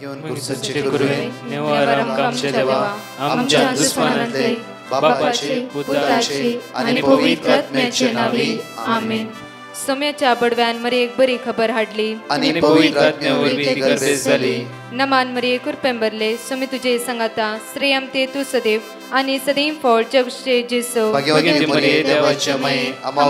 पुरुषाचे गुरुवे नेवारम कामचे देवा आमच्या दुश्मनांतले बापाचे पुत्राचे आणि पवित्र आत्म्याचे नावे आमेन. सोम्याच्या बडव्यान मरे एक बरी खबर हाडली आणि पवित्र आत्म्यावर ती गर्दी झाली. नमान मरे कुरपेंबरले सोमी तुझे संगाता श्रेयम ते तू सदैव आणि सदैव फळ जगचे जेसो. भाग्यवती मरिये देवाच्या माये आम्हा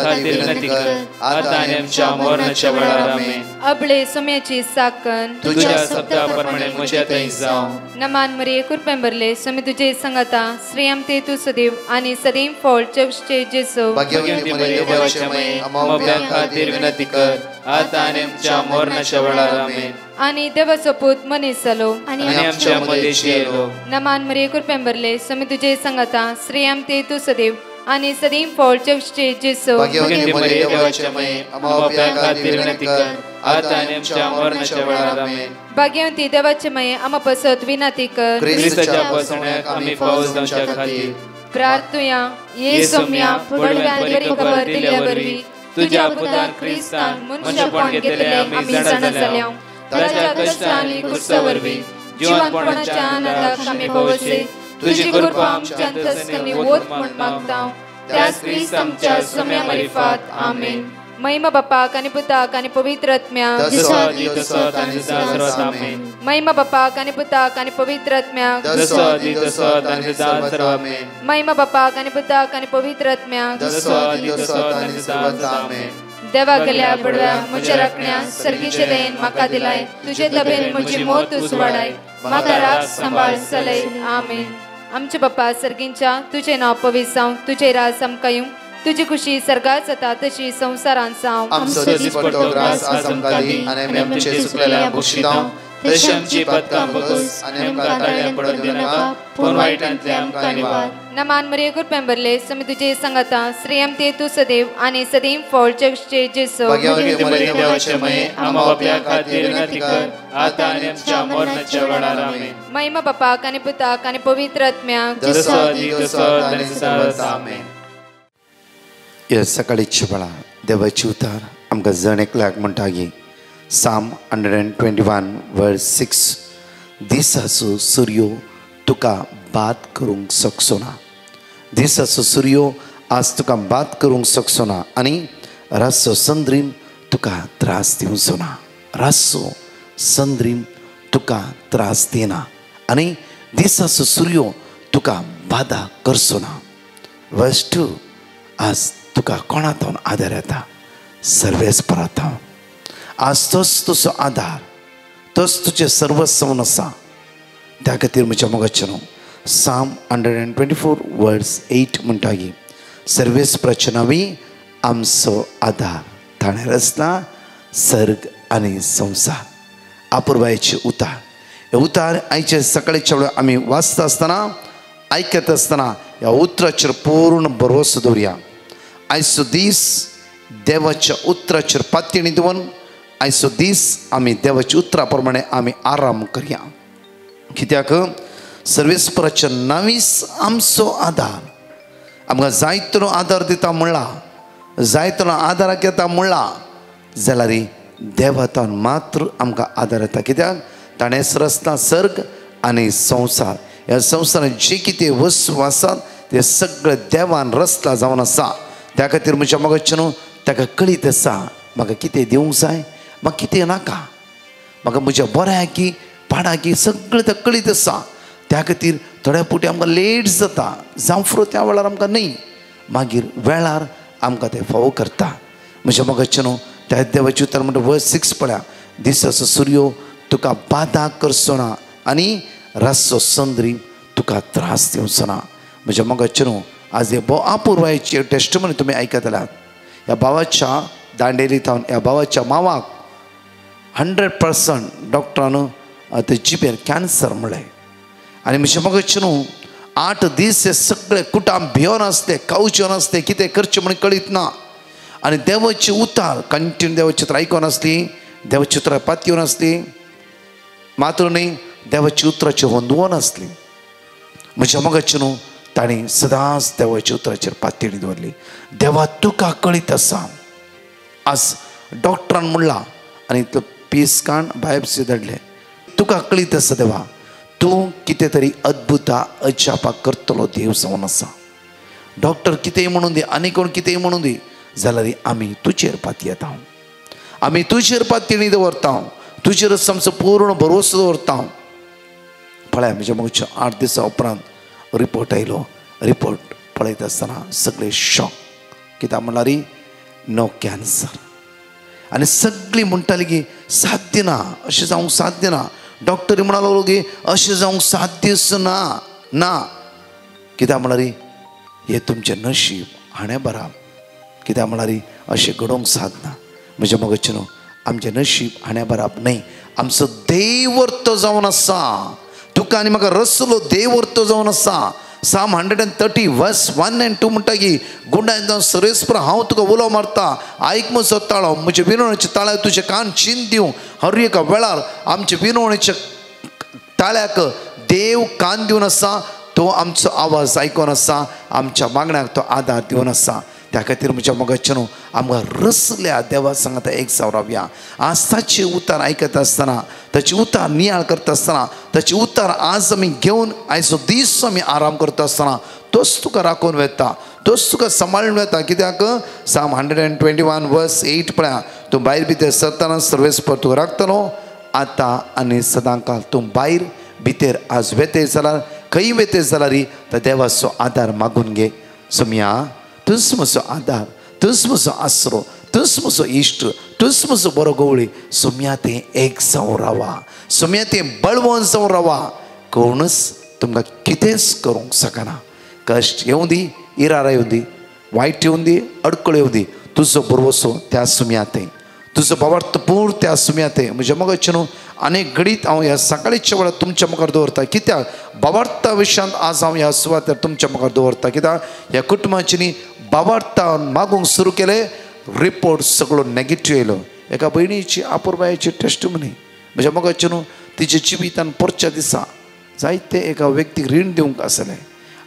खातीर विनंती कर आता आणि आमच्या मरणाच्या वेळार आमेन. अबळे सोम्याची साकन तुझ्या शब्दाप्रमाणे म्हज्या थंय जावं. नमान मरे कुरपेंबरले सोमी तुझे संगाता श्रेयम ते तू सदैव आणि सदैव फळ जगचे जेसो. भाग्यवती मरिये देवाच्या माये आम्हा खातीर विनंती कर आता आणि आमच्या मरणाच्या वेळार आमेन. आणि देवाचो पूत मनीस जालो आणि आमच्या मध्येशी येलो. नमान मरे कुरपेंबरले सोमी तुझे संगाता श्रेयम ते तू सदैव आणि सदैव फळ जगचे जेसो. भाग्यवती मरिये देवाच्या माये आम्हा खातीर विनंती कर आता आणि आमच्या मरणाच्या वेळार आमेन. भाग्यवती देवाचे माये आम्हा पसत विनंती कर ख्रिस्ताच्या पसण्याक आम्ही पावस जावच्या खातीर प्रार्थुया. ये सोम्या बडव्यान बरी खबर दिल्यावरवी तुझ्या पुतान ख्रिस्तान मनशापण घेतले आम्ही जाणा जाल्या. ताच्या कष्टांनी क्रुसावरवी जीवनपणाच्या आनंदाक आम्ही पवसे तुझी कृपा आमच्या अंतस्करणी वोत म्हण मागता. त्याच ख्रिस्त आमच्या सोम्या मार्फत आमेन. महिमा बापाक आणि पुताक आणि पवित्र आत्म्याक महिमा बापाक आणि पुताक आणि पवित्र आत्म्याक महिमा बापाक आणि पुताक आणि पवित्र आत्म्याक. देवा गेल्या बडव्या म्हज्या राखण्या सर्गीचे देन म्हाका दिलाय. तुझे तबेन म्हजी मोत उसवाडाय म्हाका राख सांबाळ चलय आमेन. आमचे बाप्पा सर्गींच्या तुझे नाव पवित्र जावं. तुझे राज आमकां येवं. तुझी खुशी सर्गात जाता तशी संसारांत जावं. आमचो दिसपट्टो ग्रास आज आमकां दी आनी आमी आमचे सुकलेल्या बक्षितांव तशी आमची पदकां बगस आनी आमकां ताळ्यां पडोवन दिनाका पूण वायटांतले आमकां निवार. नमान मरे कुरपेंबरले सोमी तुझे संगाता श्रेयम ते तू सदैव आणि सदैव फळ जगचे जेसो. भाग्यवती मरिये देवाचे माये आम्हा बाप्या खातीर विनंती कर आता आनी आमच्या मरणाच्या वेळार आमेन. महिमा बापाक आणि पुताक आणि पवित्र आत्म्याक जसो आदी तसो आनी सदांच आमेन. ह्या सकाळीच्या वेळा देवाची उतार आमकां जण एकल्याक म्हणटा की साम 121 वर्स 6 दिसाचो सूर्यो तुका बात करूंक शकचो ना. दिसाचो सूर्यो आज तुका बात करूंक शकचो ना आनी रातचो संद्रीम तुका त्रास दिवचो ना. रातचो संद्रीम तुका त्रास दिना आनी दिसाचो सूर्यो तुका बाधा करचो ना. वर्स 2 आज तुका कोणातून आदार येता सर्वेस्परांतून. आज तोच तुजो आदार तोच तुजें सर्वस्व आसा. त्या खातीर म्हज्या मोगाचें साम 124 वर्स 8 म्हणटा की सर्वेस्पराच्या नांवी आमचो आदार ताणें रचला सर्ग आनी संवसार. आपुरबायेचे उतार. हे उतार आयचे सकाळीच्या वेळार आमी वाचता आसतना आयकत आसतना ह्या उतराचेर पूर्ण भरवोसो दवरया. आयचो दीस देवाच्या उतराचेर पातयणी दवरून आयचो दीस आमी देवाच्या उतरा प्रमाणे आमी आराम करया. कित्याक सर्वेस्पराच्या नांवीच आमचो आदार. आमकां जायतो आदार दिता म्हणला जायतो आदाराक येता म्हणला जाल्यार देवातान मात्र आमकां आदार येता. कित्याक ताणें रचला सर्ग आनी संवसार. ह्या संवसारांत जे कितें वस्तू आसात ते सगळे देवान रचला जावन आसा. त्या खातीर म्हज्या मोगाचें ताका कळीत आसा म्हाका कितें दिवंक जाय म्हाका कितें नाका. म्हाका म्हज्या बऱ्याकी पाडाकी सगळें तें कळीत आसा. त्या खातीर थोड्या फावटी आमकां लेट जाता जावं फुरो त्या वेळार आमकां न्ही मागीर वेळार आमकां तें फावो करता. म्हज्या मोगाचें त्या देवाची उतर म्हणटा वर्स 6 पळया. दिसाचो सूर्यो तुका बाधा करचो ना आनी रातचो संद्री तुका त्रास दिवचो ना. म्हज्या मोगाचें आज हे भोव अपुर्वायेची टेस्टमनी तुमी आयकत आल्यात. ह्या भावाच्या दांडेलींत ह्या भावाच्या मावाक 100% डॉक्टरान ते जिबेर कॅन्सर म्हणलें. आनी म्हजें मोगाचें 8 दीस हे सगळे कुटाम भियोन आसले कावचे नासले कितें करचें म्हण कळीत ना. आनी देवाची उतार कंटिन्यू देवाची उतर आयकोन आसली देवाची उतरां पातयेवन आसली मात्र न्ही देवाची उतराची होंदवून आसली. म्हज्या मोगाचें ताणें सदांच देवाच्या उतराचेर पातयणी दवरली. देवा तुका कळीत आसा. आज डॉक्टरान म्हणला आनी तो पीस काण बायप्सी धाडले तुका कळीत आसा देवा तूं कितें तरी अद्भुता अजापा करतलो देव जावन आसा. डॉक्टर कितेंय म्हणून दी आनी कोण कितेंय म्हणून दी जाल्यार आमी तुजेर पाती येता. आमी तुजेर पातयेणी दवरता. तुजेरच आमचो पूर्ण भरोसो दवरता. पळय म्हज्या मगच्या 8 दिसां उपरांत रिपोर्ट आयलो. रिपोर्ट पळयता आसतना सगळे शॉक. कित्याक म्हणल्यार नो कॅन्सर. आनी सगळीं म्हणटालीं की साध्य ना, अशें जावंक साध्य ना. डॉक्टरी म्हणूंक लागलो की अशें जावंक साध्यच ना ना. कित्याक म्हणल्यार हें तुमचें नशीब हाणें बराब. कित्याक म्हणल्यार अशें घडोवंक साधना. म्हज्या मगचे न्हू आमचें नशीब हाणें बराब न्हय. आमचो देवर्तो जावन आसा. तुका आनी म्हाका रसलो देवर्तो जावन आसा. Psalm 130 verse 1 and 2 म्हणटा की गुंडांत सर्वेस्पर हांव तुका उलो मारता. आयक म्हजो ताळो. म्हजे विनवणेच्या ताळ्याक तुजे कान चीन दिवं. हर एका वेळार आमच्या विनवणेच्या ताळ्याक देव कान दिवन आसा. तो आमचो आवाज आयकोन आसा. आमच्या मागण्याक तो आदार दिवन आसा. त्या खातीर म्हज्या मोगाचें न्हू आमकां रसल्या देवा सांगात एक रावया. आज ताचे उतार आयकता आसतना ताचे उतार नियाळ करता आसतना ताचे उतार आज आमी घेवन आयचो दीस आमी आराम करता आसतना तोच तुका राखून वेता. तोच तुका सांबाळून वेता. कित्याक Psalm 121 verse 8 पळया. तूं भायर भितर सरतना सर्वेस्पर तुका राखतलो आतां आनी सदांकाळ. तूं भायर भितर आज वेते जाल्यार खंय वेते जाल्यार त्या देवाचो आदार मागून घे. सोम्या तूंच म्हजो आदार. तूंच म्हजो आसरो. तूंच म्हजो इश्ट. तूंच म्हजो बरो गवळी. सोम्या तें एक जावन रावा. सोम्या तें बळवंत जावन रावा. कोणूच तुमकां कितेंच करूंक शकना. कश्ट येवं दी, इरार येवं दी, वायट येवं दी, अडकळ येवं दी, तुजो भरवोसो त्या सुम्या तें. तुजो भावार्थ पूर त्या सुम्या तें. म्हज्या मोगाचें न्हू अनेक घडीत हांव ह्या सकाळीच्या वेळार तुमच्या मुखार दवरता. कित्याक भावार्था विशयांत आज हांव ह्या सुवातेर तुमच्या मुखार दवरता. कित्याक ह्या कुटुंबाची न्ही भावार्था मागूंक सुरू केले. रिपोर्ट सगळो नॅगेटिव्ह येयलो. एका भयणीची आपुरबायेची टेस्टिमनी म्हज्या मोगाचें न्हू तिच्या जिवितान परच्या दिसा जायते एका व्यक्तीक रीण दिवंक आसलें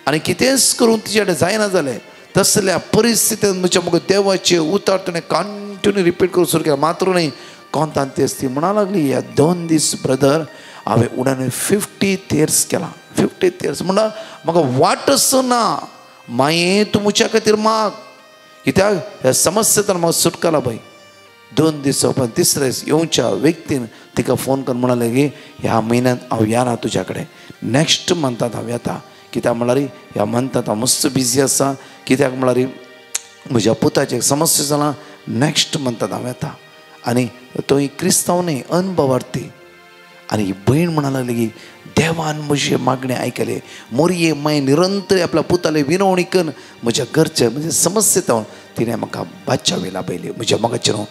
आनी कितेंच करूंक तिचे कडेन जायना जालें. तसल्या परिस्थितींत म्हज्या मोग देवाचे उतार ताणें कंटिन्यू रिपीट करूंक सुरू केलें. मात्र न्ही कोंतान तेच ती म्हणा लागली ह्या 2 दीस ब्रदर हांवें उडान 50 तेर्स केला. 50 तेर्स म्हणल्यार म्हाका वाटच ना. माये तूं म्हज्या खातीर माग. कित्याक ह्या समस्येंतल्यान म्हाका सुटकाला पळय. 2 दीस उपरांत तिसरे येवच्या व्यक्तीन तिका फोन करून म्हणालें की ह्या म्हयन्यांत हांव येना तुज्या कडेन. नॅक्स्ट मंथांत हांव येता. कित्याक म्हळ्यार ह्या मंथांत हांव मस्त बिजी आसा. कित्याक म्हळ्यार म्हज्या पुताची समस्या जालां. नॅक्स्ट मंथांत हांव येता. आनी तो क्रिस्तांव न्ही अनभवार्थी. आनी ही भयण म्हणा लागली की देवान म्हजे मागणे आयकले. मोरये माय निरंतर आपल्या पुताले विनवणी करून म्हज्या घरचे म्हणजे समस्येत तिणें म्हाका बाचावेला पयली. म्हज्या मोगाचें न्हू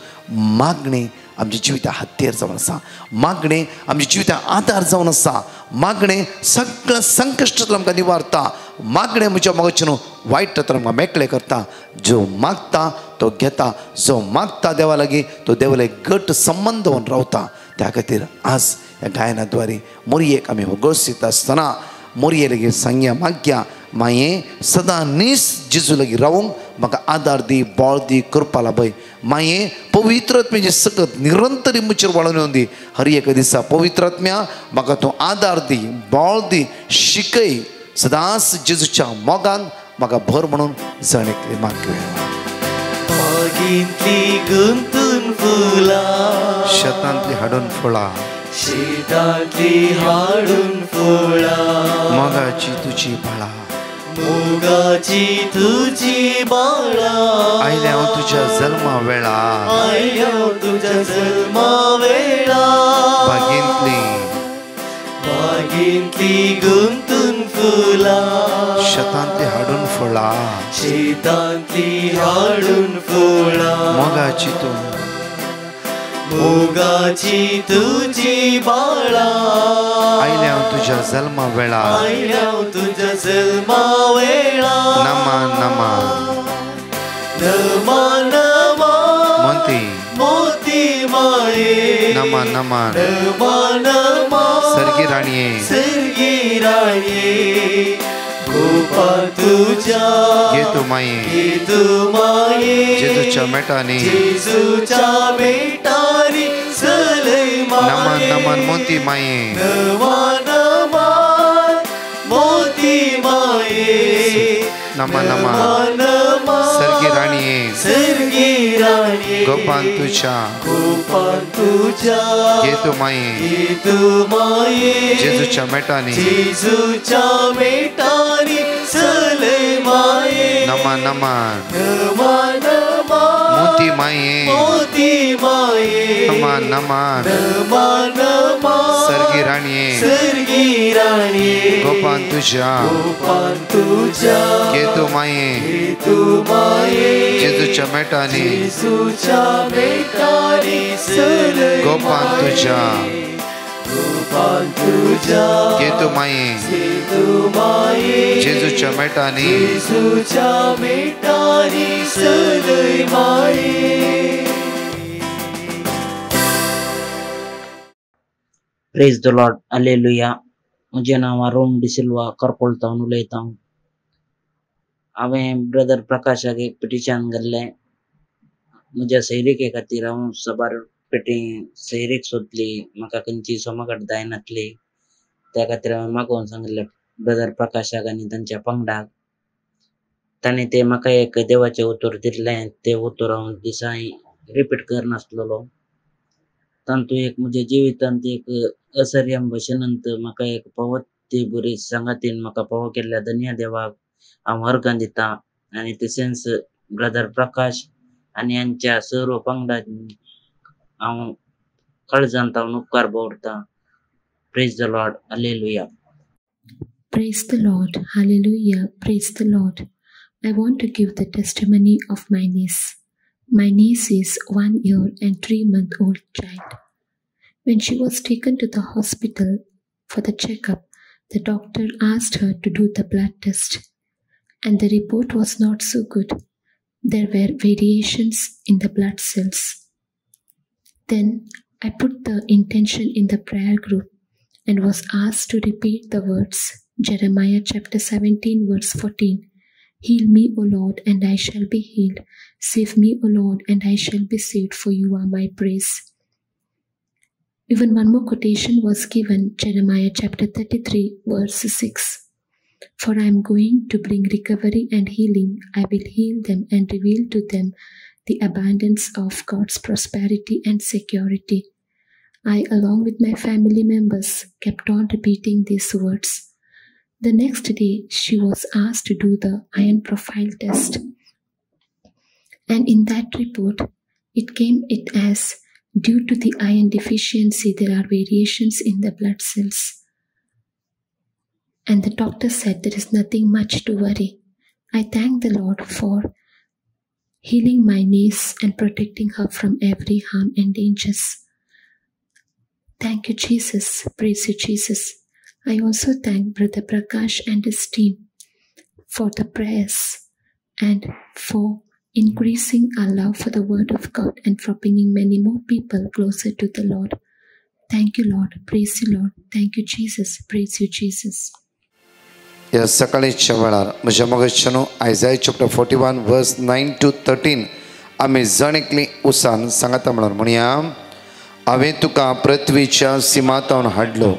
मागणी आमच्या जिविता हातेर जावन आसा. मागणे आमच्या जिविता आदार जावन आसा. मागणे सगळं संकश्टांतल्यान आमकां निवारता. मागणे म्हज्या मोगाचें न्हू वायट तर आमकां मेकळे करता. जो मागता तो घेता. जो मागता देवा लागीं तो देवा लागीं घट संबंध होवन रावता. त्या खातीर आज ह्या गायनाद्वारे मोरयेक आमी वगळसीत आसतना मोरये लेगीत सांगया मागया माये सदां नीस जेजू लागीं रावूंक म्हाका आदार दी, बळ दी, कृपा लाभय. माये पवित्रात्म्याचे सकत निरंतर मुचेर वाळून येवन दी. हर एक दिसा पवित्रात्म्या म्हाका तूं आदार दी, बळ दी, शिकय. सदांच जेजूच्या मोगान म्हाका भर म्हणून जणेकली मागया. मागितली गुंतून फुलां शेतांतली हाडून फळां. शेतांतली हाडून फुलां. मोगाची तुजी बाळा. मोगाची तुजी बाळा. आयले हांव तुज्या जल्मा वेळा. आयले हांव तुज्या जल्मा वेळा. बागेंतली बागेंतली गुंतून फुलां. शेतांतली हाडून फळां. शेतांतली हाडून फुलां. मोगाची तूं मोगाची तुजी बाळा. आयले हांव तुज्या जल्मा वेळा. आयले हांव तुज्या जल्मा वेळा. नमा नमा नमा नमा मोती मोती माये. नमा नमा नमा नमा सर्गी राणये. सर्गी राणये. गोपा तुझ्या घे तू माये. घे तू माये. जेजूच्या मेटांनी जेजूच्या बेटारी चलय नमन नमन मोती माये नमन नमन मोती माये नमन नमन सर्गी राणीये गोपान तुझ्या घेतो माये जेजूच्या मेटानी सलय माये नमन नमन मोती माये नमन नमन सर्गी राणीये गोपान तुझ्या घेतो माये जेजूच्या मेटानी गोपान तुझ्या घेतो माये जेजूच्या मेटानी सलय माये. Praise the Lord, hallelujah. मुझे नाव रोम डिसिल्वा करपोलता उलयता. हांवें ब्रदर प्रकाशाक एक पिटिशन घाल्लें म्हज्या सैरीके खातीर. हांव सबार पेटी सैरीक सोदली, म्हाका खंयची सोमाकट जायनासली. त्या खातीर हांवें मागोवन सांगलें ब्रदर प्रकाशाक आनी तांच्या पंगडाक. तांणी ते म्हाका एक देवाचें उतर दिल्लें. तें उतर हांव दिसां रिपीट करनासलेलो. तातूंत एक म्हज्या जिवितांत एक असर्यम भशेनंत म्हाका एक पवती बरी संगातीन म्हाका पावो केल्ल्या धन्य देवाक हांव अर्गां दिता. आनी तशेंच ब्रदर प्रकाश आनी हांच्या सर्व पंगडा हांव काळजांत हांव उपकार दवरता. Praise the Lord, hallelujah. Praise the Lord, hallelujah, praise the Lord. I want to give the testimony of my niece. My niece is 1 year and 3-month-old child. When she was taken to the hospital for the checkup, the doctor asked her to do the blood test, and the report was not so good. There were variations in the blood cells. Then I put the intention in the prayer group and was asked to repeat the words, Jeremiah chapter 17 verse 14. Heal me, O Lord, and I shall be healed. Save me, O Lord, and I shall be saved, for you are my praise. Even one more quotation was given, Jeremiah chapter 33 verse 6. For I am going to bring recovery and healing. I will heal them and reveal to them the abundance of God's prosperity and security. I, along with my family members, kept on repeating these words. The next day, she was asked to do the iron profile test. And in that report, it came as due to the iron deficiency, there are variations in the blood cells. And the doctor said there is nothing much to worry. I thank the Lord for healing my niece and protecting her from every harm and dangers. Thank you, Jesus. Praise you, Jesus. I also thank Brother Prakash and his team for the prayers and for increasing our love for the Word of God and for bringing many more people closer to the Lord. Thank you, Lord. Praise you, Lord. Thank you, Jesus. Praise you, Jesus. या सकाळीच्या वेळार म्हज्या मोगाच्यानो आयजाय chapter 41 वर्स 9 to 13 आमी जणेकली उसान सांगता म्हणूया. हांवें तुका पृथ्वीच्या सिमांतावन हाडलो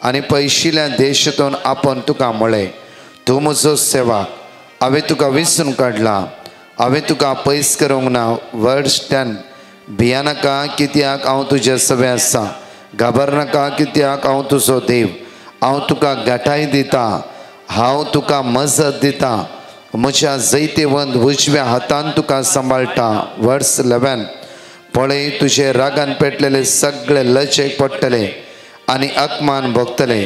आनी पयशिल्ल्या देशांतून आपण तुका म्हळें, तूं म्हजो सेवाक. हांवें तुका विसरून काडला, हांवें तुका पयस करूंक ना. वर्स 10. भियानाका कित्याक हांव तुजे सवे आसा. घाबरनाका कित्याक हांव तुजो देव. हांव तुका घटाय दिता, हांव तुका मजत दिता. म्हज्या जैतेवंत उजव्या हातान तुका सांबाळटा. वर्स 11. पळय, तुजे रागान पेटलेले सगळे लचेक पडटले आनी अपमान भोगतले.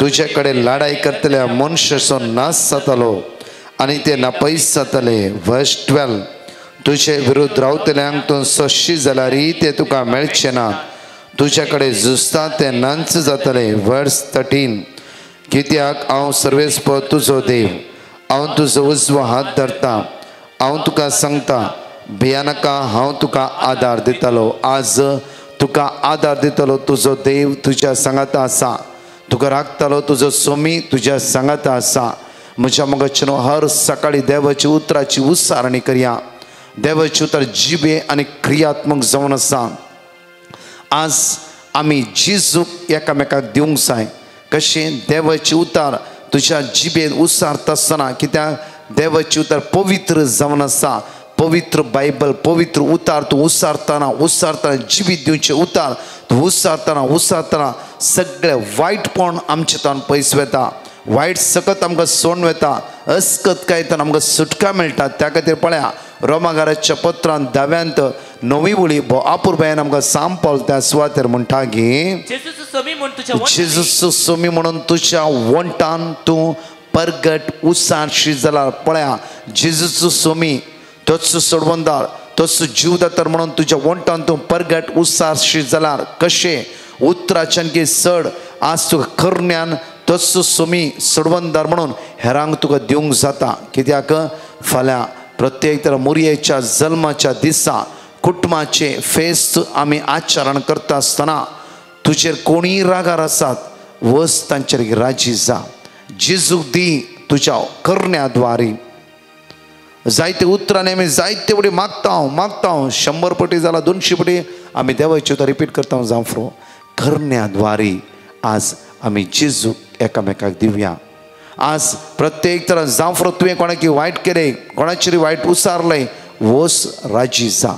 तुजे कडेन लढाई करतल्या मनशाचो नाश जातलो आनी ते नापयस जातले. वर्स 12. तुजे विरुद्ध रावतल्यांक तूं सोंशी जाल्यारय ते तुका मेळचे ना. तुजे कडेन झुजता ते नांच जातले. वर्स 13. कित्याक हांव सर्वेस्पर तुजो देव, हांव तुजो उजवो हात धरता. हांव तुका सांगता, भियानाका, हांव तुका आदार दितलो. आज तुका आदार दितलो तुजो देव तुज्या सांगाता आसा. तुका राखतलो तुजो सोमी तुज्या सांगाता आसा. म्हज्या मोगाच्यानो हर सकाळी देवाची उतराची उसारणी करया. देवाची उतर जिबे आनी क्रियात्मक जावन आसा. आज आमी जेजूक एकामेकाक दिवंक जाय. कशें देवाचे उतार तुज्या जिबेन उसारता आसतना, कित्याक देवाचे उतार पवित्र जावन आसा. पवित्र बायबल, पवित्र उतार तूं उसारतना जिबीत दिवचे उतार तूं उसारतना सगळे वायटपण आमचेतान पयस वता. वायट सकत आमकां सोडून वता. अस्कत कायतान आमकां सुटका मेळटा. त्या खातीर पळया रोमाकाराच्या पत्रांत 10व्यांत 9वी वळी अपुर्बायेन आमकां सांग पावल त्या सुवातेर म्हणटा की जेजूचो सोमी म्हणून तुज्या वंटान तूं परगट उसारशी जाल्यार पळया जेजूचो सोमी तोच सोडवंदार तोच जीवदातर म्हणून तुज्या वंटान तूं परगट उसारशी जाल्यार कशें उतराच्यान की चड आज तुका करण्यान तोच सोमी सोडवंदार म्हणून हेरांक तुका दिवंक जाता. कित्याक फाल्यां प्रत्येक तर मुरयेच्या जल्माच्या दिसा कुटुंबाचे फेस्त आमी आचरण करता आसतना तुजेर कोणीय रागार आसात वस तांचेर राजी जा. जेजूक दी तुज्या करण्याद्वारे. जायते उतरांनी आमी जायते पटी मागता 100 पटी जाला 200 पटी आमी देवाची उतर रिपीट करता जावं करण्याद्वारे आज आमी जेजूक एकामेकाक दिवया. आज प्रत्येक तर जावं तुवें कोणाकी वायट केलें कोणाचेर वायट उसारलें वस राजी जा.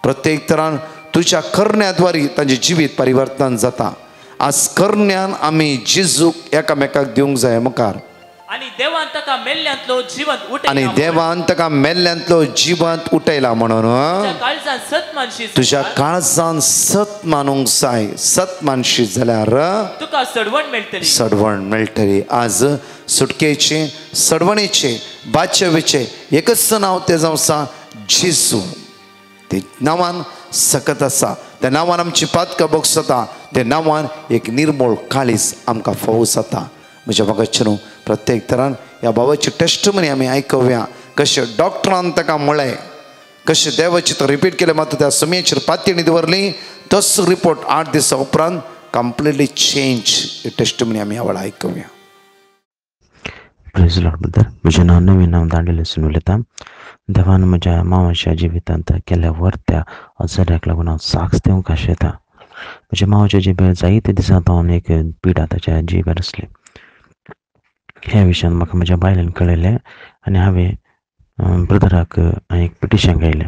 प्रत्येक तरान तुज्या करण्याद्वारे तांचे जिवीत परिवर्तन जाता. आज करण्यान आमी जेजूक एकामेकाक दिवंक जाय मुखार. आणि देवान ताका मेल्ल्यांतलो जिवंत उठयला म्हणून तुज्या काळजान सत मानूंक जाय. सत मानशी जाल्यार तुका सडवण मेळटली. आज सुटकेचे सडवणेचे बाचवेचे एकच नांव तें जावं आसा जेजू. ते नांवान सकत आसा. त्या नांवान आमची पातकां बोग जाता. त्या नांवान एक निर्मळ काळीज आमकां फावो जाता. म्हज्या भगतचें प्रत्येक तरान ह्या बाबाची टेस्टमनी आमी आयकव्या. कशें डॉक्टरान ताका म्हळें कशें देवाची तो रिपीट केलें मात त्या समयाचेर पातयेणी दवरली तोच रिपोर्ट 8 दिसा उपरांत कंप्लीटली चेंज. टेस्टमनी आमी ह्या वेळा आयकव्या. Praise Lord brother. म्हजें नांव नवीन हांव दांडेलीसून उलयतां. देवान म्हज्या मांवाच्या जिवितांत केल्या वर्त्या अजाऱ्याक लागून हांव साक्ष दिवंक आशेतां. म्हज्या मांवाच्या जिबेर जायते दिसांत एक पिडा ताच्या जिबेर आसली. ह्या विशयान म्हाका म्हज्या बायलेन कळयलें आनी हांवें ब्रदराक एक पिटिशन गायलें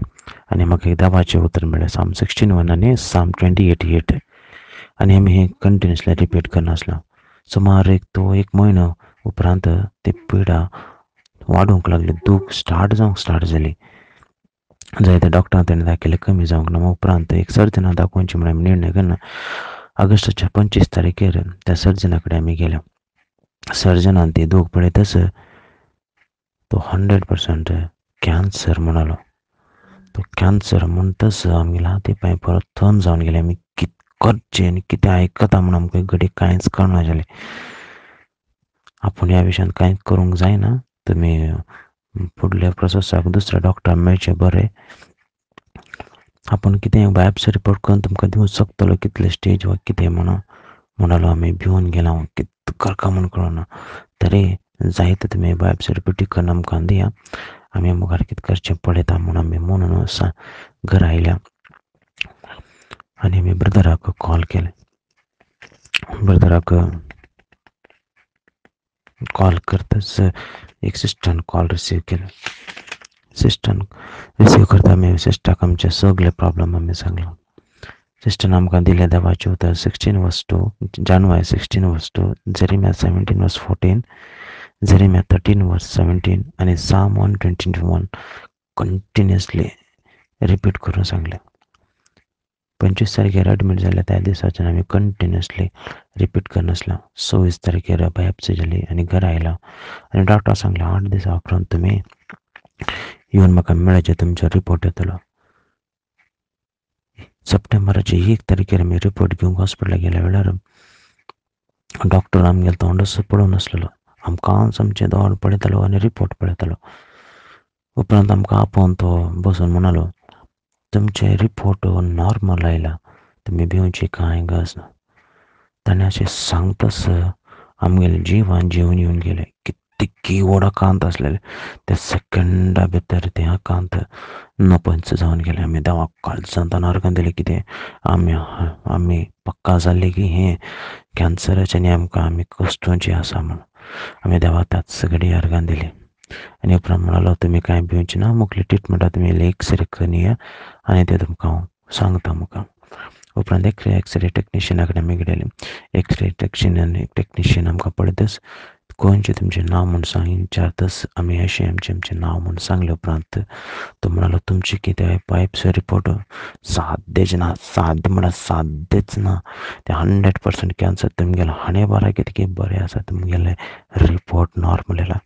आनी म्हाका एक देवाचें उतर मेळ्ळें. साम 16:1 आनी साम 20:8 आनी आमी हें कंटिन्युअसली रिपीट करनासलो. सुमार एक म्हयनो उपरांत ती पिडा वाडूंक लागली. दूख स्टार्ट जाली. जायते डॉक्टरान ताणें दाखयलें कमी जावंक ना. उपरांत एक सर्जनाक दाखोवचें म्हणून आमी निर्णय केन्ना ऑगस्टाच्या 25 तारखेर त्या सर्जना कडेन आमी गेले. सर्जनान ती दूख पळयतच तो 100% कॅन्सर म्हणलो. तो कॅन्सर म्हणटच आमगेले हाती पांय परत थंड जावन गेले. आमी कितें करचें आनी कितें आयकता म्हणून आमकां घडी कांयच कळना जालें. आपूण ह्या विशयान कांयच करूंक जायना. तुमी फुडल्या प्रोसेसाक दुसरे डॉक्टर मेळचे बरें. आपूण कितें बायोप्सी रिपोर्ट करून तुमकां दिवंक शकतलो कितले स्टेज वा कितें म्हणलो. आमी भिवून गेला. कितें करता म्हूण कळना. तरी जायते तुमी बायोप्सी रिपोर्ट करून आमकां दिया. आमी मुखार कितें करचें पळयता म्हणून आमी म्हणून घरा आयल्या आनी आमी ब्रदराक कॉल केलें. ब्रदराक कॉल करताच एक सिस्टरान कॉल रिसीव केलो. सिस्टरान रिसीव करता आमी सिस्टराक आमचे सगळे प्रॉब्लेम आमी सांगलो. सिस्टरान आमकां दिलें देवाचें उतर 16:2 जानेवारी 16:2 जेरेमिया 17:14 जेरेमिया 13:17 आनी साम 121 कंटिन्युअसली रिपीट करून सांगलें. 25 तारखेर एडमीट जाले. त्या दिसाच्यान आमी कंटिन्युअसली रिपीट करनासलो. 26 तारखेर बायोप्सी जाली आनी घरा आयलो आनी डॉक्टर सांगलें 8 दिसा उपरांत तुमी येवन म्हाका मेळचे तुमचो रिपोर्ट येतलो. सप्टेंबराच्या 1 तारखेर आमी रिपोर्ट घेवंक हॉस्पिटलाक गेल्या वेळार डॉक्टर आमगेलो तोंडच पळोवन नासलेलो. आमकांच आमचें दोळ पळयतालो आनी रिपोर्ट पळयतालो. उपरांत आमकां आपोवन तो बसून म्हणलो तुमचे रिपोर्ट नॉर्मल आयला. तुमी भिवची कांय गरज ना. ताणें अशें सांगताच आमगेले जिवान जेवन येवन गेले. कितें तितकी व्हड कांत आसलेले त्या सेकंडा भितर ते कांत नपंच जावन गेले. आमी देवाक काळजांत अर्गां दिलें. कितें आमी पक्का जाल्ली की हें कॅन्सराचें न्ही, आमकां आमी कश्टूची आसा म्हूण आमी देवाक त्याच घडी अर्गां दिली. आनी उपरांत म्हणालो तुमी कांय भिवची ना, मुखली ट्रिटमेंटा तुमी एक्सरे करून या आनी ते तुमकां हांव सांगता मुखार. उपरांत एक्सरे टेक्निशियना कडेन आमी गेले. एक्सरे टेक्निशियन आमकां पळयतच खंयचें तुमचें नांव म्हूण सांग विचारतच आमी अशें आमचें नांव म्हूण सांगलें. उपरांत तो म्हणालो तुमची कितें पायप्स रिपोर्ट साद्यच ना. साद्य म्हळ्यार साद्यच ना. ते 100% कॅन्सर तुमगेलें हाणे बरें कितें बरें आसा तुमगेलें रिपोर्ट नॉर्मल येयला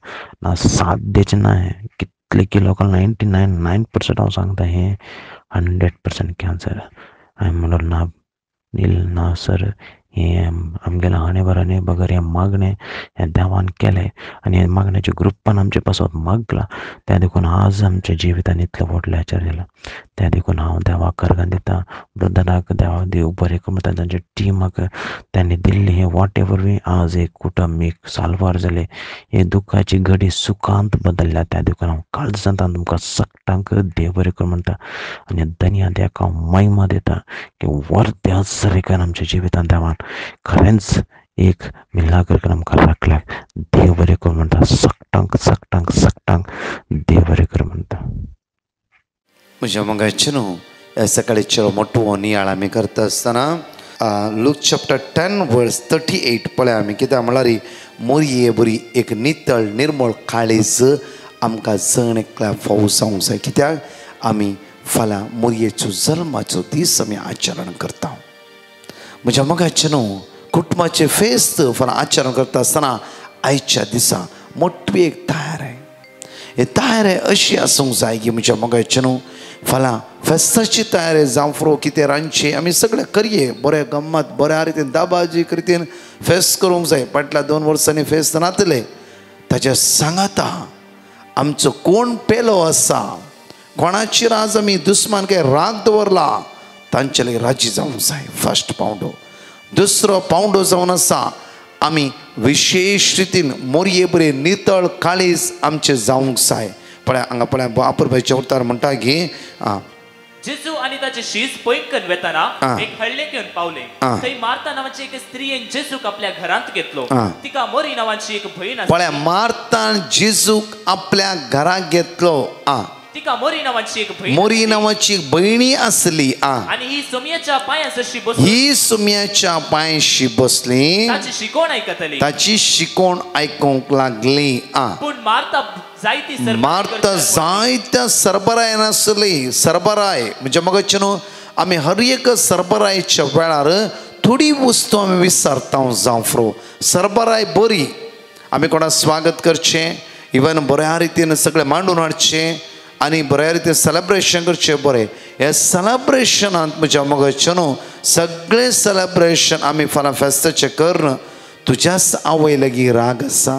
ना. साद्यच ना. कितले की लोकांक 99% हांव सांगता हें 100% कॅन्सर. हांवें म्हणलो ना सर हें आमगेलें हाणें बरें न्ही बगर हें मागणें हें देवान केलें आनी हें मागण्याच्या ग्रुपान आमचे पासत मागला. त्या देखून आज आमच्या जिवितान इतलें व्हडलें आचार येयला. त्या देखून हांव देवाक अर्गां दिता. ब्रदराक देवा देव बरें करता. तांच्या टिमाक त्यांनी दिल्ली हें वॉट एवर वे आज एक कुटुंब एक साल्वार जालें. हे दुखाची घडी सुखांत बदलल्या. त्या देखून हांव काळजांत तुमकां सगळ्यांक देव बरें कर म्हणटा आनी धन्य देवाक हांव महिमा दिता की वर्दे आसरेकर आमच्या जिवितान देवान खरेंच एक मिलाग्र करून आमकां राखल्याक. देव बरें कर म्हणटा. सगळ्यांक देव बरें कर म्हणटा. म्हज्या मोगाचें न्हू ह्या सकाळीचो मोठो नियाळ आमी करता आसतना लूक चॅप्टर 10 वर्स 38 पळय आमी कित्याक म्हळ्यार मोरये बरी एक नितळ निर्मळ काळीज आमकां जण एकल्या फावो जावंक जाय. कित्याक आमी फाल्यां मोरयेचो जल्माचो दीस आमी आचरण करता. म्हज्या मोगाचें न्हू कुटुंबाचे फेस्त फाल्यां आचरण करता आसतना आयच्या दिसा मोठी एक तयारी. हे तयारी अशी आसूंक जाय की म्हज्या मोगाचें न्हू फाल्यां फेस्ताची तयारी जावं फुरो कितें रांदचें आमी सगळें करये बरें गम्मत बऱ्या रितीन दाबाजी रितीन फेस्त करूंक जाय. फाटल्या 2 वर्सांनी फेस्त नातले ताच्या सांगाता आमचो कोण पेलो आसा कोणाचेर आज आमी दुस्मान काय राग दवरला तांचे राजी जावंक जाय. फर्स्ट पावंडो. दुसरो पावंडो जावन आसा आमी विशेष रितीन मोरये बरे नितळ काळीज आमचे जावंक जाय. पळय हांगा पळय वापरपाचे उतार म्हणटा की जेजू आणि ताचे शीस पैकन वेताना एक हळ्ळे घेवन पावले. थंय मार्ता नावाची एक स्त्रीयेन जेजूक आपल्या घरांत घेतलो. तिका मोरी नावाची एक भयण आसली. पळय मार्तान जेजूक आपल्या घरांत घेतलो. तिका मोरी नावाची एक भयण मोरी नावाची भयणी आसली. आणि ही सुमयाच्या पांयाशी बसली. ही सुमयाच्या पांयाशी बसली. ताची शिकवण आयकतली. ताची शिकवण आयकूंक लागली. पूण मार्ता जायत्या सरबराय नासली. सरबराय म्हणजे मगच न्हू आमी हर एक सरबरायच्या वेळार थोडी वस्तू आमी विसरता जावं फुरो. सरबराय बरी आमी कोणाक स्वागत करचें इवन बऱ्या रितीन सगळें मांडून हाडचें आनी बऱ्या रितीन सेलेब्रेशन करचें बरें. हे सेलेब्रेशनांत म्हज्या मोगाचें न्हू सगळें सेलेब्रेशन आमी फाल्यां फेस्ताचें करन तुज्याच आवय लागीं राग आसा.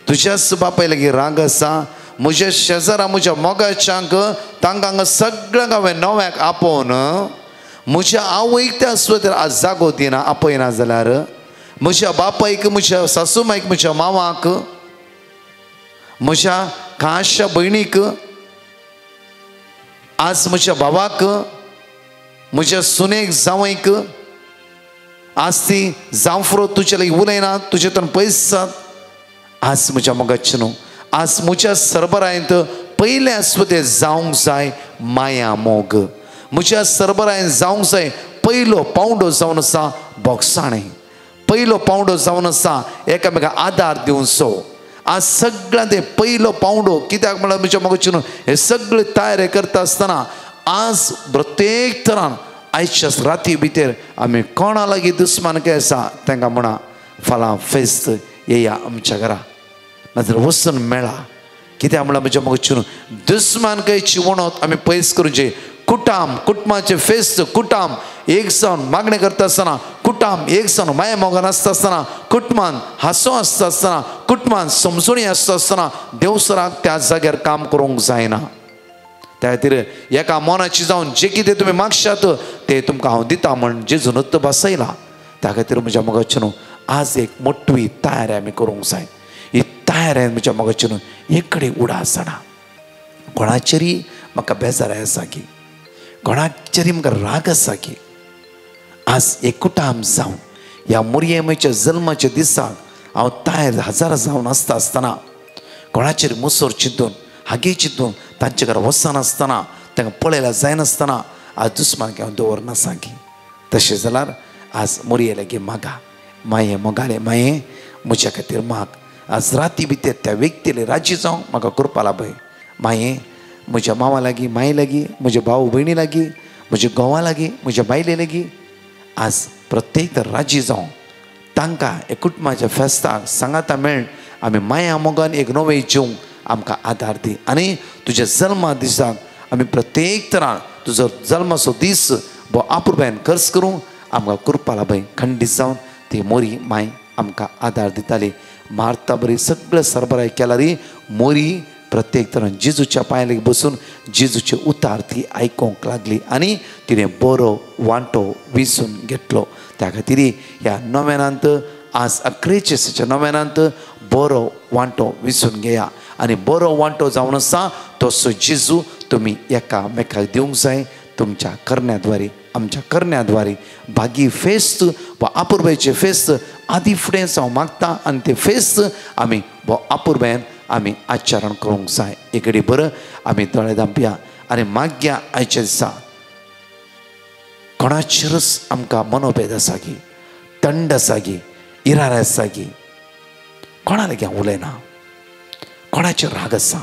तुज्याच बापाय लागीं राग आसा. म्हज्या शेजारा म्हज्या मोगाच्यांक तांकां सगळ्यांक हांवें नव्याक आपोवन म्हज्या आवयक त्या सुवातेर आज जागो दिना आपयना जाल्यार म्हज्या बापायक म्हज्या सासूमायक म्हज्या मांवाक म्हज्या काश्या भयणीक आज म्हज्या भावाक म्हज्या सुनेक जावयक आज ती जावं फुरो तुजे लागीं उलयना तुजे तन पयस आज म्हज्या मोगाचें न्हू आज म्हज्या सरबरायंत पयल्या सुवातेर जावंक जाय माया मोग. म्हज्या सरबरायन जावंक जाय पयलो पावंडो जावन आसा बोगसाणें. पयलो पावंडो जावन आसा एकामेकाक आदार दिवचो. आज सगळ्यां ते पयलो पावंडो कित्याक म्हळ्यार म्हज्या मोगाचें न्हू हे सगळे तयारी करता आसतना आज प्रत्येक तरान आयच्या राती भितर आमी कोणा लागीं दुस्मानकी आसा तांकां म्हणा फाल्यां फेस्त येया आमच्या घरा नाजाल्यार वचून मेळा. कित्याक म्हळ्यार म्हज्या मोगाचें न्हू दुस्मानकायेची वणत आमी पयस करूंचे. कुटुंबाचे फेस्त कुटुंब एक जावन मागणी करता आसतना कुटुंब एक जावन माया मोगान आसता आसतना कुटुंबान हांसो आसता आसतना कुटुंबान समजुणी आसता आसतना देवसराक त्या जाग्यार काम करूंक जायना. त्या खातीर एका मनाची जावन जे कितें तुमी मागशात ते तुमकां हांव दिता म्हण जेजून बसयला. त्या खातीर म्हज्या मोगाचें न्हू आज एक मोठी तयारी आमी करूंक जाय. ही तायरेन म्हज्या मोगाचेर एक कडेन उडा आसना कोणाचेरी म्हाका बेजाराय आसा की कोणाचेरी म्हाका राग आसा की आज एकूटाम जावन ह्या मोरयेमेच्या जल्माच्या दिसाक हांव तायर हजार जावन आसतना कोणाचेर मुसोर चिंतून हागे चिंतून तांचे घरा वचनासतना तांकां पळयल्यार जायनासतना आज दुस्मानकी हांव दवरनासा की तशें जाल्यार आज मोरये लागीं मागा माये मोगाले माये म्हज्या खातीर माग आज राती भितर त्या व्यक्तीले राजी जावंक म्हाका करपा लाभय माये म्हज्या मावा लागीं माये लागीं म्हज्या भाव भयणी लागीं म्हज्या घोवा लागीं म्हज्या बायले लागीं आज प्रत्येक राजी जावं तांकां एक कुटुंबाच्या फेस्ताक सांगाता मेळून आमी माया मोगान एक नवें जिवंक आमकां आदार दी आनी तुज्या जल्मा दिसाक आमी प्रत्येक तरान तुजो जल्माचो दीस बो आपुरबायन खर्च करूंक आमकां करपा लाभय खंडीत जावन ती मोरी माय आमकां आदार दिताली मारता बरी सगळें सरबराय केला री मोरी प्रत्येक तरान जेजूच्या पांयार बसून जेजूचे उतार ती आयकोंक लागली आनी तिणें बरो वांटो विसून घेतलो त्या खातीर ह्या नव्यानांत आज 11 नव्यानांत बरो वांटो विसून घेया आनी बरो वांटो जावन आसा तसो जेजू तुमी एकामेकाक दिवंक जाय तुमच्या करण्याद्वारे आमच्या करण्याद्वारे भागी फेस्त वा आपुरबायेचे फेस्त आदी फुडें जावं मागता आनी ते फेस्त आमी वो आपुरबायेन आमी आचरण करूंक जाय एक घडी बरं आमी दोळे धांपया आनी मागया आयच्या दिसा कोणाचेरच आमकां मनोभेद आसा की थंड आसा की इरार आसा की कोणा लागीं हांव उलयना कोणाचेर राग आसा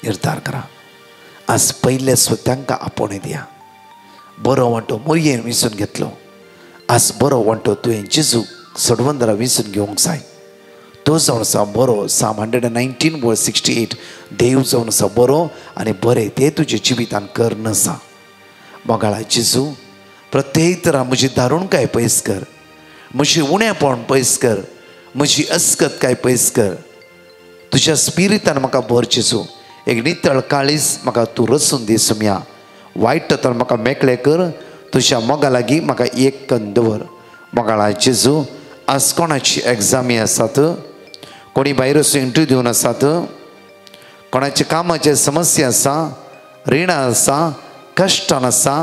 निर्धार करा आज पयले स्वतांकां आपोवणें दिया बरो वांटो मोरयेन विसून घेतलो आज बरो वांटो तुवें जेजू सडवंदरा विसून घेवंक जाय तो जावन आसा बरो Psalm 119:68 देव जावन आसा बरो आनी बरें तें तुज्या जिवितान कर नासा मोगाळा जेजू प्रत्येक तरां म्हजी दारूणकाय पयस कर म्हजी उणेपण पयस कर म्हजी अस्कतकाय पयस कर तुज्या स्पिरितान म्हाका भर जेजू एक नितळ काळीज म्हाका तूं रचून दी सुम्या वायट तर म्हाका मेकळें कर तुज्या मोगा लागीं म्हाका एक कन्न दवर मोगाळा जेजू आज कोणाची एग्जामी आसात कोणी भायर वचून इंटरव्यू दिवन आसात कोणाचे कामाचे समस्या आसा रिणां आसा कश्टान आसा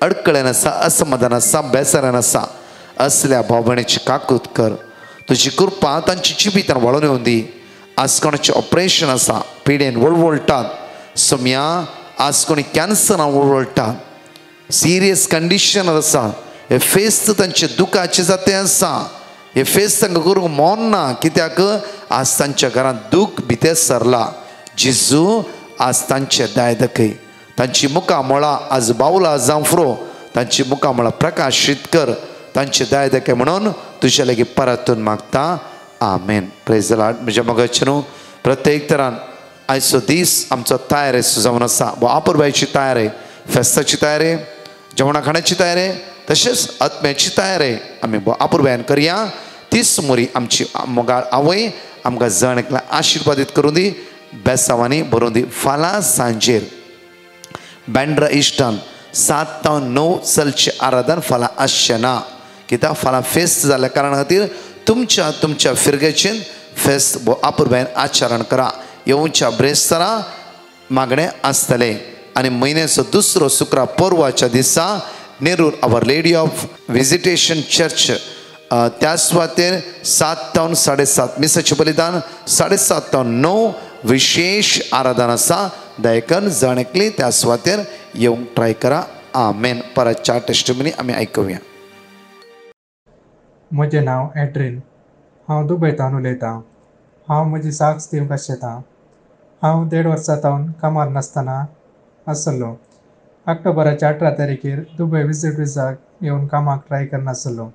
अडकळेन आसा असमाधान आसा बेसारान आसा असल्या भाव भयणीची काकूत कर तुजी कृपा तांची जिवितान वळोवन येवन दी आज कोणाचें ऑपरेशन आसा पिडेन वळवळटात सुम्या आज कोणी कॅन्सरान वळवळटात सिरियस कंडिशन आसा हे फेस्त तांचे दुखाचे जाते आसा हे फेस्त तांकां करूंक मोन ना कित्याक आज तांच्या घरांत दूख भितर सरला जेजू आज तांचे दाय दाखय तांची मुखां मोळां आज बावला जावं फुरो तांची मुखां मोळां प्रकाशीत कर तांचे दाय दाखय म्हणून तुज्या लागीं परतून मागता आमेन प्रेज द लॉर्ड म्हज्या मोगाचेर प्रत्येक तरान आयचो दीस आमचो तयारे जावन आसा वो आपुरबायेची तयारी फेस्ताची तयारी जेवणा खाणाची तयारी तशेंच आत्म्याची तयारी आमी आपुरबायेन करया तीच मोरी आमची मोगाळ आवय आमकां जण एकल्या आशिर्वादीत करून दी बेसांवांनी भरून दी फाल्यां सांजेर बँड्रा इश्टान 7 ते 9 चलचें आराधन फाल्यां आसचें ना कित्याक फाल्यां फेस्त जाल्ल्या कारणा खातीर तुमच्या फिरगेचेर फेस्त आपुरबायेन आचरण करा येवच्या ब्रेस्तारा मागणें आसतलें आनी म्हयन्याचो दुसरो शुक्रार परवाच्या दिसा नेरूर आवर लेडी ऑफ विजिटेशन चर्च त्या सुवातेर 7 ते 7:30 मिसाचें बलिदान 7:30 ते 9 विशेष आराधन आसा दयकन जण एकली त्या सुवातेर येवंक ट्राय करा आमेन परत 4 टेस्टिमनी आमी आयकुया म्हजें नांव एड्रीन हांव दुबयतान उलयतां हांव म्हजी साक्स दिवंक आशितां हांव 1.5 वर्सां सावन कामार नासतना आसलो ऑक्टोबराच्या 18 तारीखेर दुबय विजीट विजाक येवन कामाक ट्राय करनासलो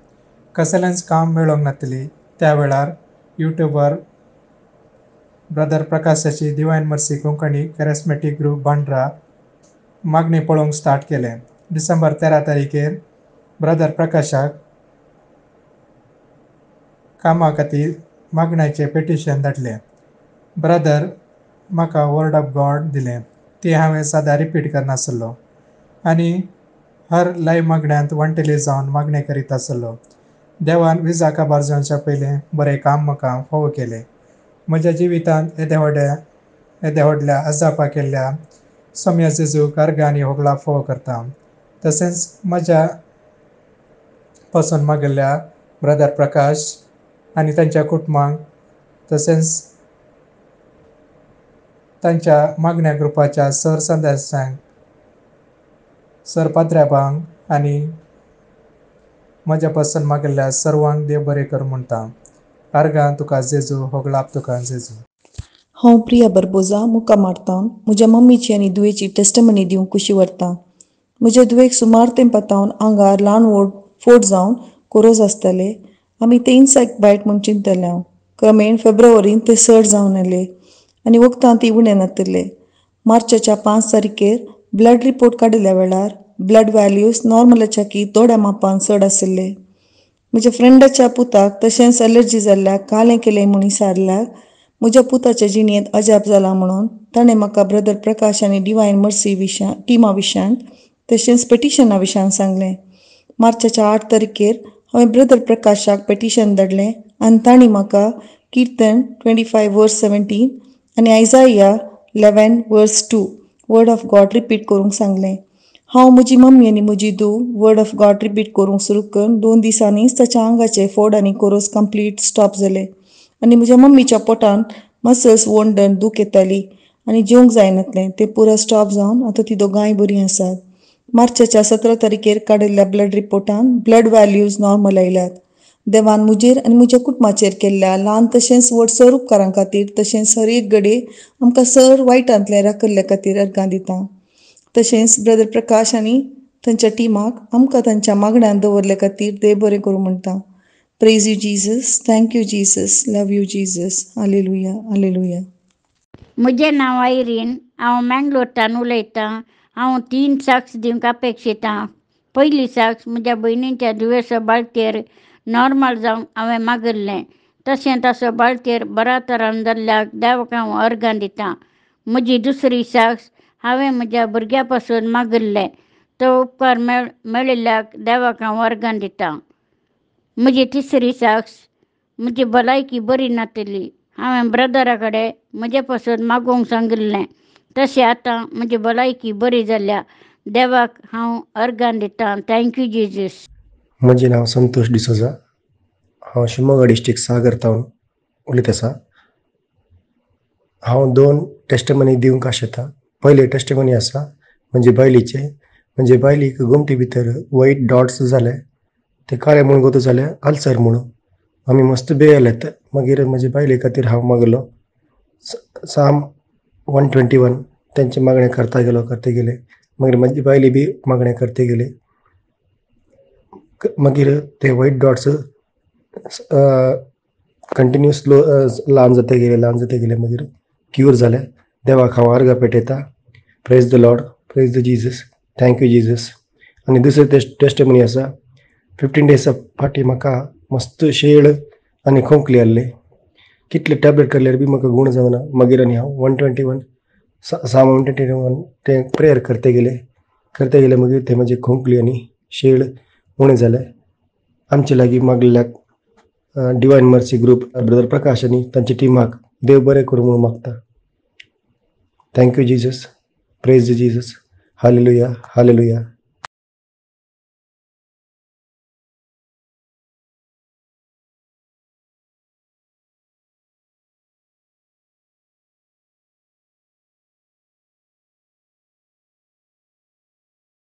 कसलेंच काम मेळोंक नासली त्या वेळार यूट्यूबर ब्रदर प्रकाशाची divine mercy Konkani charismatic group Bandra मागणी पळोवंक स्टार्ट केलें डिसेंबर 13 तारीखेर ब्रदर प्रकाशाक कामा खातीर मागण्याचें पेटिशन धाडलें ब्रदर म्हाका वर्ड ऑफ गॉड दिलें ती हांवें सदां रिपीट करनासलो आनी हर लायव्ह मागण्यांत वंटेली जावन मागणें करीत आसलो देवान विजा काबार जावच्या पयलें बरें काम म्हाका फावो केलें म्हज्या जिवितांत येद्या व्हडल्या अजापा केल्ल्या सौम्या जेजूक अर्घ आनी होगळा फोव करता. तशेंच म्हज्या पासून मागिल्ल्या ब्रदर प्रकाश आनी तांच्या कुटुंबांक, तशेंच तांच्या मागण्या ग्रुपाच्या सर सदस्यांक, सर पाद्र्याबांक आनी म्हज्या पासून मागिल्ल्या सर्वांक देव बरें कर म्हणटा. अर्घां तुका जेजू, होगळाप तुका जेजू. हांव प्रिया बरबोजा मुक्काम मारतावन म्हज्या मम्मीची आनी दुयेची टेस्टमनी दिवंक कुशी व्हरतां. म्हज्या दुयेक सुमार तेंपातावन आंगार ल्हान फोट जावन कोरोस आसताले. आमी ते इन्सेक्ट बायट म्हूण चिंतले. क्रमेण फेब्रुवारीन ते चड जावन येले आनी वखदां ती उणें नातले. मार्चाच्या 5 तारखेर ब्लड रिपोर्ट काडिल्ल्या वेळार ब्लड व्हॅल्यूज नॉर्मलाच्या की थोड्या मापान चड आशिल्ले. म्हज्या फ्रेंडाच्या पुताक तशेंच एलर्जी जाल्ल्याक कालें केलें म्हूण विचारल्याक म्हज्या पुताच्या जिणेंत अजाप जाला म्हणून ताणें म्हाका ब्रदर प्रकाश आनी डिवायन मर्सी टिमा विशयांत तशेंच पेटिशना विशयान सांगलें. मार्चाच्या 8 तारखेर हांवें ब्रदर प्रकाशाक पेटिशन धाडलें आनी तांणी म्हाका कीर्तन 25:17 आनी आयजाया 11:2 वर्ड ऑफ गॉड रिपीट करूंक सांगलें. हांव, म्हजी मम्मी आनी म्हजी धूव वर्ड ऑफ गॉड रिपीट करूंक सुरू करून 2 दिसांनीच ताच्या आंगाचे फोड आनी कोरोस कंप्लीट स्टॉप जाले आनी म्हज्या मम्मीच्या पोटान मसल्स वोंडन दूख येताली आनी जेवंक जायनातलें. तें पुरो स्टॉप जावन आतां ती दोगांय बरीं आसात. मार्चाच्या 17 तारखेर काडिल्ल्या ब्लड रिपोर्टान ब्लड व्हॅल्यूज नॉर्मल आयल्यात. देवान म्हजेर आनी म्हज्या कुटुंबाचेर केल्ल्या ल्हान तशेंच व्हड सर उपकारां खातीर तशेंच हर एक घडये आमकां सर वायटांतलें राखल्ल्या खातीर अर्घां दिता. तशेंच ब्रदर प्रकाश आनी तांच्या टिमाक आमकां तांच्या मागण्यांत दवरल्या खातीर देव बरें करूं म्हणटा. Praise you Jesus, thank you Jesus, love you Jesus, hallelujah hallelujah. म्हजें नांव आयरीन. हांव मँगलोरच्यान उलयतां. हांव 3 साक्ष दिवंक अपेक्षितां. पयली साक्ष म्हज्या भयणीच्या दुयेंसा बाळतेर नॉर्मल जावंक हांवें मागिल्लें. तशें ताचो बाळतेर बऱ्या तरान जाल्ल्याक देवाक हांव अर्घां दितां. म्हजी दुसरी साक्ष हांवें म्हज्या भुरग्या पासून मागिल्लें. तो उपकार मेळिल्ल्याक देवाक हांव अर्घां दितां. म्हजी तिसरी साक्ष म्हजी भलायकी बरी नातली. हांवें ब्रदरा कडेन म्हजे पासून मागोवंक सांगिल्लें. तशें आतां म्हजी भलायकी बरी जाल्या. देवाक हांव अर्घां दितां. Thank you Jesus. म्हजें नांव संतोष डिसोजा. हांव शिमोगा डिस्ट्रिक्ट सागर टावन उलयत आसा. हांव 2 टेस्टमनी दिवंक आशेतां. पयलें टेस्टमनी आसा म्हणजे बायलीचें. म्हणजे बायलीक घुमटी भितर वायट डॉट्स जाले. ते काळे म्हूण गोतू जाले आल्सर म्हणून. आमी मस्त भियेलेत. मागीर म्हजे बायले खातीर हांव मागलो साम 121 तेंचे मागणें करता गेले. मागीर म्हजी बायली बी मागणें करते गेले. मागीर ते वायट डॉट्स कंटिन्यूस ल्हान जाते गेले मागीर क्यूर जाले. देवाक हांव अर्घ पेटयता. Praise the lord, praise the Jesus, thank you Jesus. आनी दुसरें टेस्टमनी आसा. 15 डेसा फाटीं म्हाका मस्त शेळ आनी खोंकली आसले. कितले टॅबलेट केल्यार बी म्हाका गुण जावना. मागीर आनी हांव 121 साम 121 ते प्रेयर करते गेले. मागीर ते म्हाजे खोंकली आनी शेळ उणें जाले. आमचे लागीं मागल्याक डिवायन मर्सी ग्रुप ब्रदर प्रकाश आनी तांचे टिमाक देव बरें करूं म्हणून मागता. Thank you Jesus, praise the Jesus, hallelujah hallelujah.